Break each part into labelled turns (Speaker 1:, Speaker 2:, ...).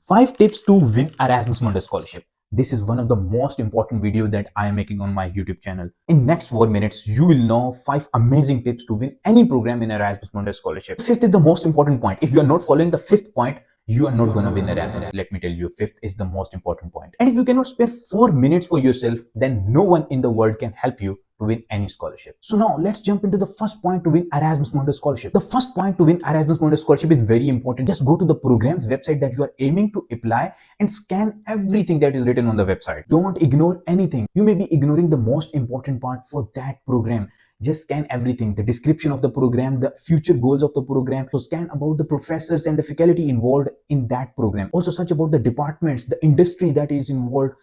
Speaker 1: 5 tips to win Erasmus Mundus Scholarship. This is one of the most important videos that I am making on my YouTube channel. In next 4 minutes, you will know 5 amazing tips to win any program in Erasmus Mundus Scholarship. Fifth is the most important point. If you are not following the fifth point, you are not going to win Erasmus. Let me tell you, fifth is the most important point. And if you cannot spare 4 minutes for yourself, then no one in the world can help you to win any scholarship. So now let's jump into the first point to win Erasmus Mundus Scholarship. The first point to win Erasmus Mundus Scholarship is very important. Just go to the program's website that you are aiming to apply and scan everything that is written on the website. Don't ignore anything. You may be ignoring the most important part for that program. Just scan everything, the description of the program, the future goals of the program. So scan about the professors and the faculty involved in that program. Also search about the departments, the industry that is involved,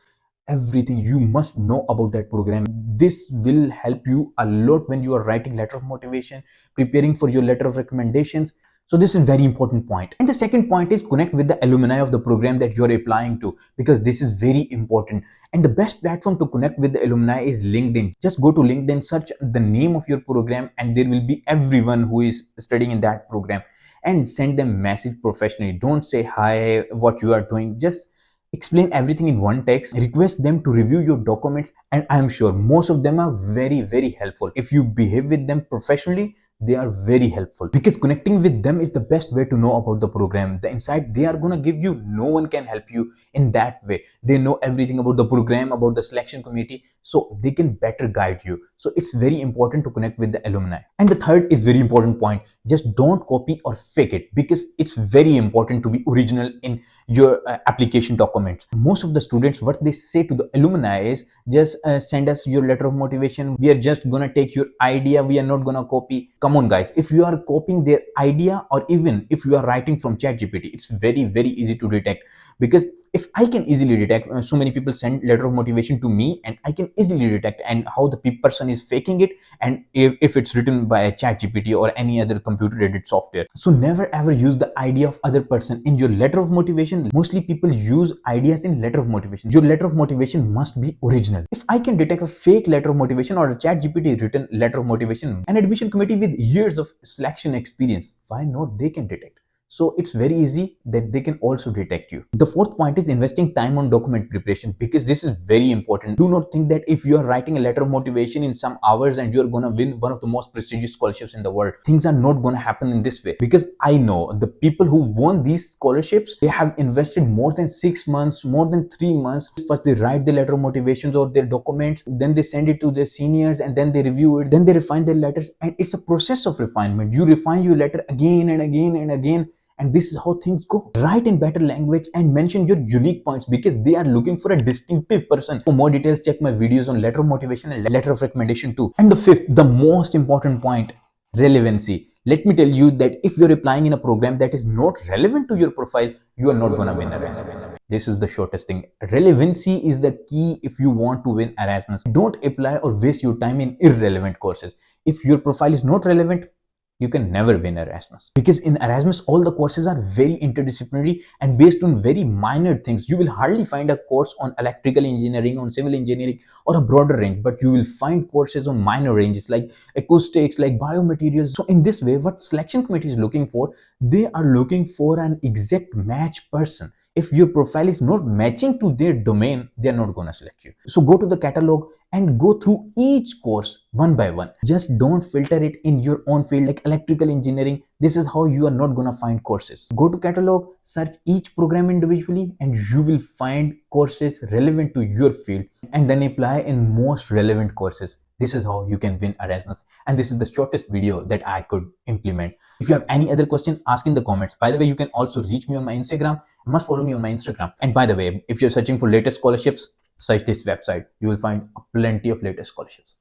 Speaker 1: everything you must know about that program. This will help you a lot when you are writing letter of motivation, preparing for your letter of recommendations. So this is a very important point. And the second point is connect with the alumni of the program that you're applying to, because this is very important. And the best platform to connect with the alumni is LinkedIn. Just go to LinkedIn, search the name of your program, and there will be everyone who is studying in that program, and send them message professionally. Don't say hi, what you are doing. Just explain everything in one text, request them to review your documents, and I'm sure most of them are very helpful. If you behave with them professionally, they are very helpful, because connecting with them is the best way to know about the program. The insight they are gonna give you, no one can help you in that way. They know everything about the program, about the selection committee, so they can better guide you. So it's very important to connect with the alumni. And the third is very important point. Just don't copy or fake it, because it's very important to be original in your application documents. Most of the students, what they say to the alumni is, just send us your letter of motivation. We are just gonna take your idea. We are not gonna copy. Come on guys, if you are copying their idea, or even if you are writing from ChatGPT, it's very easy to detect. Because if I can easily detect, so many people send letter of motivation to me, and I can easily detect and how the person is faking it, and if it's written by a ChatGPT or any other computer aided software. So never ever use the idea of other person in your letter of motivation. Mostly people use ideas in letter of motivation. Your letter of motivation must be original. If I can detect a fake letter of motivation or a ChatGPT written letter of motivation, an admission committee with years of selection experience, why not they can detect? So it's very easy that they can also detect you. The fourth point is investing time on document preparation, because this is very important. Do not think that if you are writing a letter of motivation in some hours and you're gonna win one of the most prestigious scholarships in the world. Things are not gonna happen in this way, because I know the people who won these scholarships, they have invested more than 6 months, more than 3 months. First they write the letter of motivations or their documents, then they send it to their seniors, and then they review it, then they refine their letters, and it's a process of refinement. You refine your letter again and again and again, and this is how things go. Write in better language and mention your unique points, because they are looking for a distinctive person. For more details, check my videos on letter of motivation and letter of recommendation too. And the fifth, the most important point, relevancy. Let me tell you that if you're applying in a program that is not relevant to your profile, you are not going to win Erasmus. This is the shortest thing. Relevancy is the key if you want to win Erasmus. Don't apply or waste your time in irrelevant courses. If your profile is not relevant, you can never win Erasmus. Because in Erasmus, all the courses are very interdisciplinary and based on very minor things. You will hardly find a course on electrical engineering, on civil engineering, or a broader range, but you will find courses on minor ranges like acoustics, like biomaterials. So in this way, what selection committee is looking for, they are looking for an exact match person. If your profile is not matching to their domain, they are not going to select you. So go to the catalog and go through each course one by one. Just don't filter it in your own field like electrical engineering. This is how you are not going to find courses. Go to catalog, search each program individually, and you will find courses relevant to your field, and then apply in most relevant courses. This is how you can win Erasmus, and this is the shortest video that I could implement. If you have any other question, ask in the comments. By the way, you can also reach me on my Instagram. You must follow me on my Instagram. And by the way, if you're searching for latest scholarships, search this website. You will find plenty of latest scholarships.